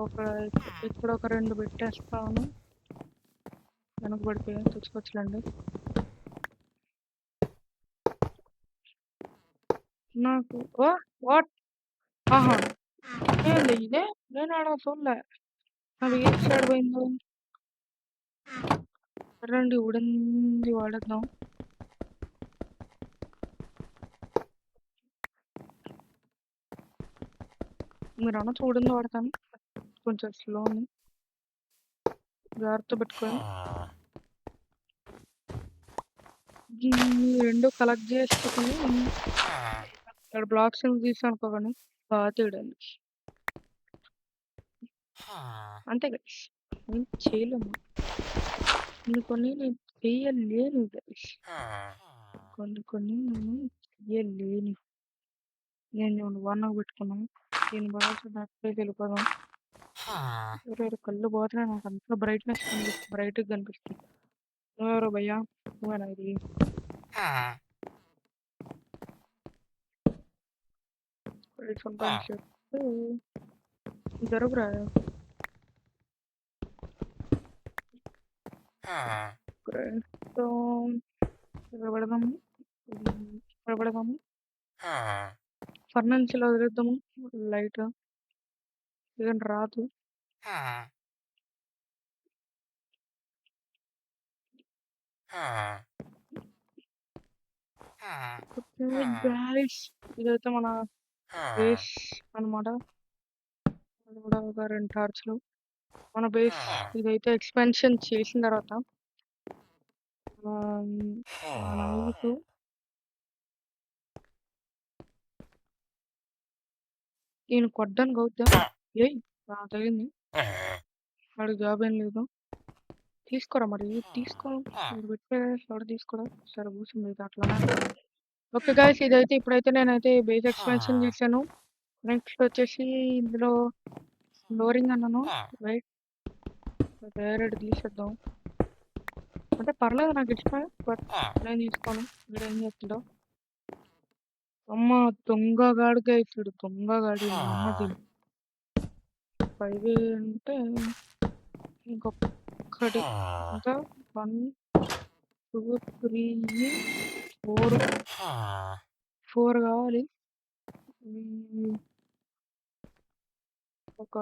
ఓకే ఇక్కడ ఒక 2 పెట్టేస్తాను. వెనక పడిపోయాయి తెచ్చుకోవచ్చులేండి. నాకు వాట్ ఆహా ఏంది ఇదే నేను ఆడ చూడలే. అది ఏ సైడ్ పోయిందో. రండి ఉడింది వాడేద్దాం. మీరు అన్న చూడింది వాడతాను. కొంచెం స్లోని జాగ్రత్త పెట్టుకొని రెండు కలెక్ట్ చేసుకుని ఇక్కడ బ్లాక్స్ తీసి అనుకోకండి బాగా తీయడానికి. అంతే గైస్ నేను చేయలేము. కొన్ని నేను చేయలేను గైస్. కొన్ని నేను చేయలేను. నేను 1 పెట్టుకున్నాను. దీని బాగా వెళ్ళిపోదాం. ఎవరెవరు కళ్ళు పోతున్నాయి. నాకు అంత బ్రైట్నెస్ బ్రైట్గా కనిపిస్తుంది. ఎవరు భయ్యా నువ్వేనా ఇది? జరుగురా పెడదాము ఫర్నాన్షియల్ వదిలేద్దాము. లైట్ ఏం రాదు. ఇదైతే మన బేస్ అనమాట. అది కూడా ఒక 2 టార్చ్లు మన బేస్. ఇదైతే ఎక్స్పెన్షన్ చేసిన తర్వాత నేను కొట్టడానికి అవుతా. ఏయ్ తగింది. వాడికి జాబ్ ఏం లేదు. తీసుకోరా మరి తీసుకో. పెట్టే వాడు తీసుకోరా. సరే కూర్చుంది అట్లా. ఓకే గాయ్స్ ఇదైతే ఇప్పుడైతే నేనైతే బేస్ ఎక్స్పెన్షన్ చేశాను. నెక్స్ట్ వచ్చేసి ఇందులో ఫ్లోరింగ్ అన్నాను. వెయిట్ వేరేది తీసేద్దాం. అంటే పర్లేదు నాకు ఇష్టమే. బట్ నేను తీసుకోను. మీరేం చేస్తుండో. అమ్మ దొంగగాడిగా ఇచ్చాడు. దొంగగాడి మా అమ్మది 5 అంటే ఇంకొక్కటి ఇంకా 1, 2, 3, 4 కావాలి. ఒక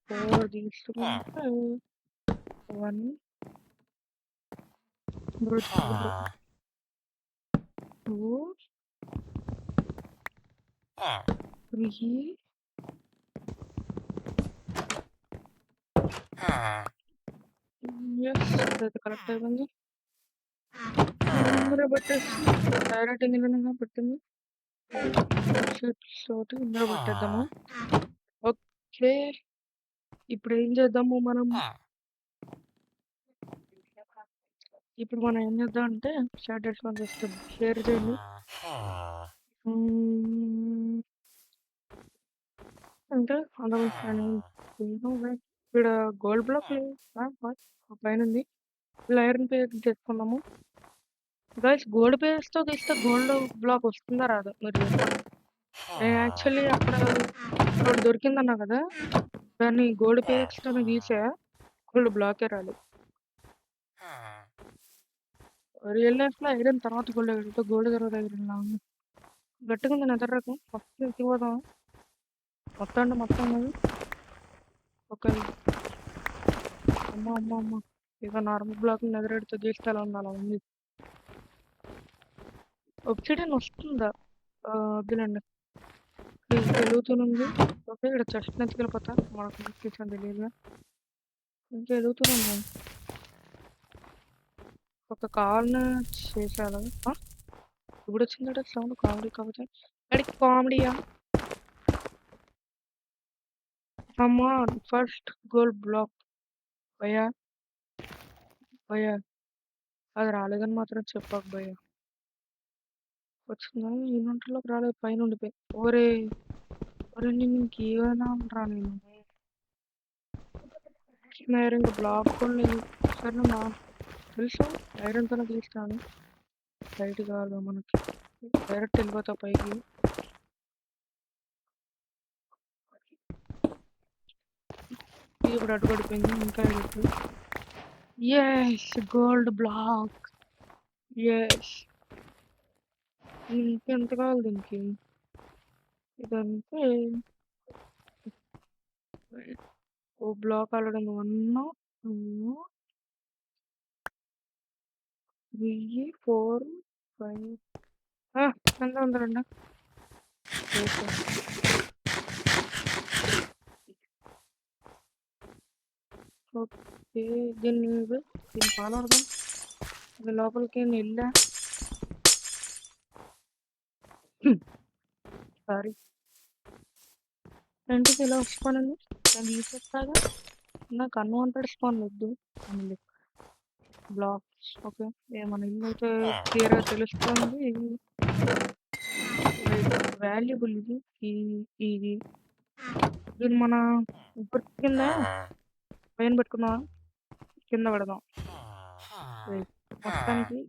4 తీసుకుంటే 1 బ్రో 2, 3 అదైతే కరెక్ట్ అయిపోయింది. ఇందులో పెట్టేసి డైరెక్ట్ ఇందులోనే పెట్టింది. తోటి ఇందులో పెట్టేద్దాము. ఓకే ఇప్పుడు ఏం చేద్దాము మనం ఏం చేద్దాం అంటే స్టార్టర్స్ వన్ చేస్తాం. షేర్ చేయండి. అంటే ఇక్కడ గోల్డ్ బ్లాక్ లేదు పైన ఉంది. ఐరన్ పేజ్ తెచ్చుకున్నాము. గైస్ గోల్డ్ పేజ్ తో తీస్తే గోల్డ్ బ్లాక్ వస్తుందా రాదా మీరు చెప్పండి. నేను యాక్చువల్లీ అక్కడ ఒకటి దొరికిందన్నా కదా, దాన్ని గోల్డ్ పేజ్ తోనే తీసా, గోల్డ్ బ్లాకే రాలేదు. రియల్ లైఫ్ లో ఐరన్ తర్వాత గోల్డ్ తర్వాత ఐరన్ లా ఉంది. గట్టిగా ఉంది నెదర్ రకం. ఫస్ట్ ఎక్కిపోదాం మొత్తం అంటే మొత్తం కాదు. ఒక అమ్మ ఇక నార్మల్ బ్లాక్ నెదరెడితో చేస్తే అలా ఉంది, అలా ఉంది. ఒబ్సిడియన్ వస్తుందా? వద్దులేండి. వెలుగుతుంది. ఓకే ఇక్కడ చెస్ట్ నెత్తుకెళ్ళిపోతా, మనకు చూసాను తెలియదుగా. ఇంకా వెలుగుతుంది. ఒక కాల్ని చేశాను. ఇప్పుడు వచ్చిందట సౌండ్ కామెడీ కావచ్చు. అడిగి కామెడీయా అమ్మా. ఫస్ట్ గోల్డ్ బ్లాక్ భయ్యా అది రాలేదని మాత్రం చెప్పకు భయ్యా. వచ్చిందా ఈవెంట్లోకి రాలేదు, పైన ఉండిపోయి. ఒరే నేను ఇంకేమైనా ఉంటారా నేను ఐరన్ బ్లాక్ కూడా లేదు. సరే నా తెలుసు ఐరన్తోనే తీస్తాను. బయట కాదు మనకి, డైరెక్ట్ వెళ్ళిపోతా పైకి. ఇప్పుడు అడ్డుపడిపోయింది. ఇంకా ఎస్ గోల్డ్ బ్లాక్. ఎస్ ఇంకెంత కావాలి దీనికి? ఇదంతే. ఓ బ్లాక్ ఆల్రెడీ 1, 2, 3, 4, 5 ఎంత ఉందండి. ఓకే దీన్ని పాలడదాం. అది లోపలికి వెళ్ళా. సారీ ఏంటిది ఇలా వస్తానండి. నేను తీసేస్తాగా. నాకు అన్వాంటెడ్ స్పాన్ వద్దు. Blocks okay. మన ఇల్లు అయితే క్లియర్గా తెలుస్తుంది. వాల్యుబుల్ ఇది. ఇది దీన్ని మన ఇప్పుడు కింద పైన పెట్టుకున్నా, కింద పెడదాం. మొత్తానికి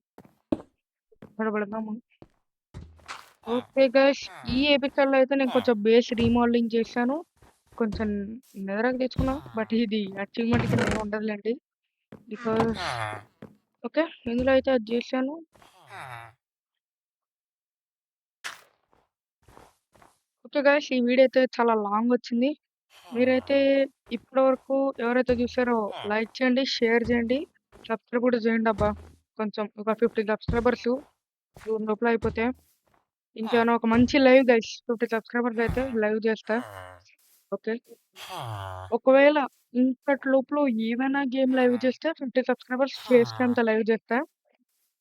ఇక్కడ పెడదాము. ఓకే గైస్, ఈ ఎపిసోడ్లో అయితే నేను కొంచెం బేస్ రీమోడలింగ్ చేశాను, కొంచెం నెదరకు తెచ్చుకున్నాను. బట్ ఇది అచీవ్మెంట్ కింద ఏమి ఉండదులేండి. బికాస్ ఓకే ఇందులో అయితే అది చేశాను. ఓకే గైస్, ఈ వీడియో అయితే చాలా లాంగ్ వచ్చింది. మీరైతే ఇప్పటి వరకు ఎవరైతే చూసారో లైక్ చేయండి, షేర్ చేయండి, సబ్స్క్రైబ్ కూడా చేయండి అబ్బా. కొంచెం ఒక 50 సబ్స్క్రైబర్స్ జూన్ లోపల అయిపోతే ఇంకేమైనా ఒక మంచి లైవ్ గైస్ 50 సబ్స్క్రైబర్స్ అయితే లైవ్ చేస్తా. ఓకే ఒకవేళ ఇంతటి లోపల ఏమైనా గేమ్ లైవ్ చేస్తే 50 సబ్స్క్రైబర్స్ ఫేస్ క్యామ్ తో లైవ్ చేస్తా.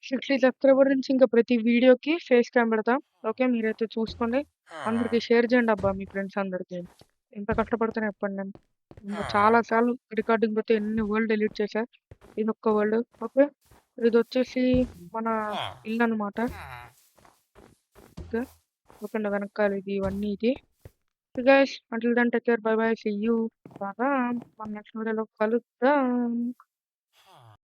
60 సబ్స్క్రైబర్ నుంచి ఇంకా ప్రతి వీడియోకి ఫేస్ క్యామ్ పెడతా. ఓకే మీరైతే చూసుకోండి, అందరికి షేర్ చేయండి అబ్బా మీ ఫ్రెండ్స్ అందరికి. ఎంత కష్టపడుతున్నా చెప్పండి. నేను ఇంకా చాలా సార్లు రికార్డింగ్ పోతే ఎన్ని వరల్డ్ డిలీట్ చేశా, ఇది ఒక్క వరల్డ్. ఓకే ఇది వచ్చేసి మన ఇల్లు అనమాట. ఓకే ఓకే వెనకాల ఇది ఇవన్నీ ఇది guys until then take care. Bye bye. See you. బాదాం. మన నెక్స్ట్ వీడియోలో కలుద్దాం.